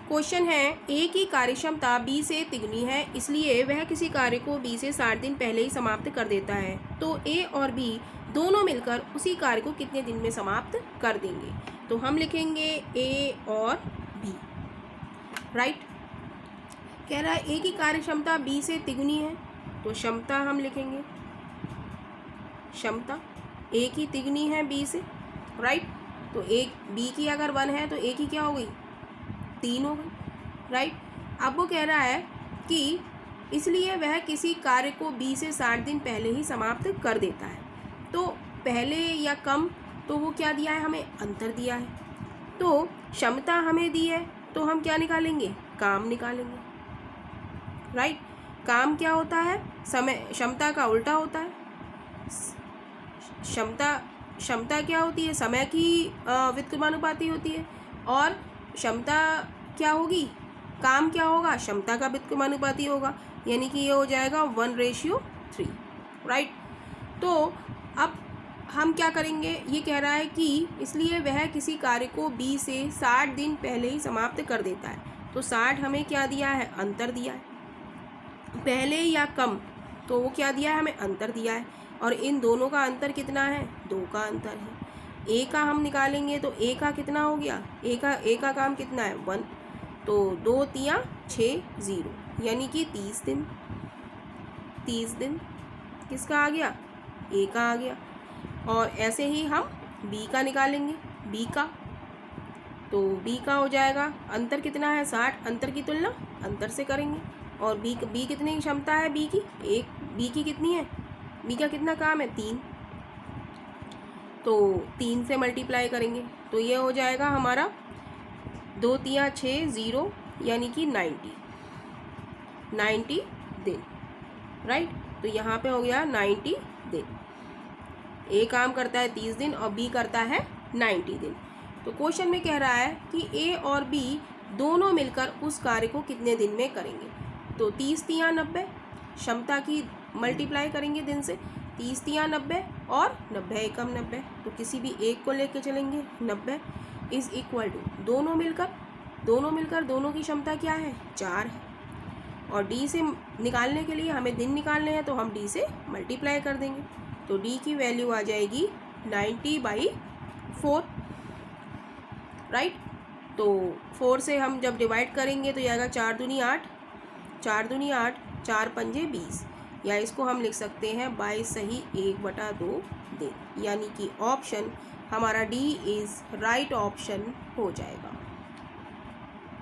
Question है, ए की कार्यक्षमता बी से तिगुनी है, इसलिए वह किसी कार्य को बी से 60 दिन पहले ही समाप्त कर देता है। तो ए और बी दोनों मिलकर उसी कार्य को कितने दिन में समाप्त कर देंगे? तो हम लिखेंगे ए और बी। राइट। कह रहा है ए की कार्यक्षमता बी से तिगुनी है, तो क्षमता हम लिखेंगे, क्षमता ए की तिगुनी है बी से। राइट। तो ए बी की अगर 1 है तो ए की क्या हो गई? 3 हो गई। राइट। अब वो कह रहा है कि इसलिए वह किसी कार्य को बी से 60 दिन पहले ही समाप्त कर देता है। तो पहले या कम, तो वो क्या दिया है हमें? अंतर दिया है। तो क्षमता हमें दी है, तो हम क्या निकालेंगे? काम निकालेंगे। राइट। काम क्या होता है? समय, क्षमता का उल्टा होता है। क्षमता क्या होती है? समय की व्युत्क्रमानुपाती होती है। और क्षमता क्या होगी? काम क्या होगा? क्षमता का व्युत्क्रमानुपाती होगा, यानी कि ये हो जाएगा 1:3। राइट। तो अब हम क्या करेंगे? ये कह रहा है कि इसलिए वह किसी कार्य को बी से 60 दिन पहले ही समाप्त कर देता है। तो 60 हमें क्या दिया है? अंतर दिया है। पहले या कम, तो वो क्या दिया है हमें? अंतर दिया है। और इन दोनों का अंतर कितना है? 2 का अंतर है। ए का हम निकालेंगे तो ए का कितना हो गया? ए का काम कितना है? 1। तो 2 तिया 6 0, यानी कि 30 दिन। 30 दिन किसका आ गया? ए का आ गया। और ऐसे ही हम बी का निकालेंगे, बी का। तो बी का हो जाएगा, अंतर कितना है? 60। अंतर की तुलना अंतर से करेंगे। और बी कितनी क्षमता है बी की? 1। बी की कितनी है? बी का कितना काम है? 3। तो 3 से मल्टीप्लाई करेंगे तो ये हो जाएगा हमारा 2 तिया 6 0, यानी कि 90 दिन। राइट। तो यहाँ पे हो गया 90 दिन। ए काम करता है 30 दिन और बी करता है 90 दिन। तो क्वेश्चन में कह रहा है कि ए और बी दोनों मिलकर उस कार्य को कितने दिन में करेंगे? तो 30 तिया 90, क्षमता की मल्टीप्लाई करेंगे दिन से, 30 तिया 90 और 90 एकम 90। तो किसी भी एक को लेके चलेंगे, 90 इज इक्वल टू दोनों मिलकर दोनों की क्षमता क्या है? 4 है। और डी से निकालने के लिए हमें दिन निकालने हैं, तो हम डी से मल्टीप्लाई कर देंगे। तो डी की वैल्यू आ जाएगी 90/4। राइट। तो 4 से हम जब डिवाइड करेंगे तो ये आएगा 4 दूनी 8, 4 दूनी 8, 4 पंजे 20, या इसको हम लिख सकते हैं 22 सही 1/2 दिन, यानी कि ऑप्शन हमारा डी इज़ राइट ऑप्शन हो जाएगा।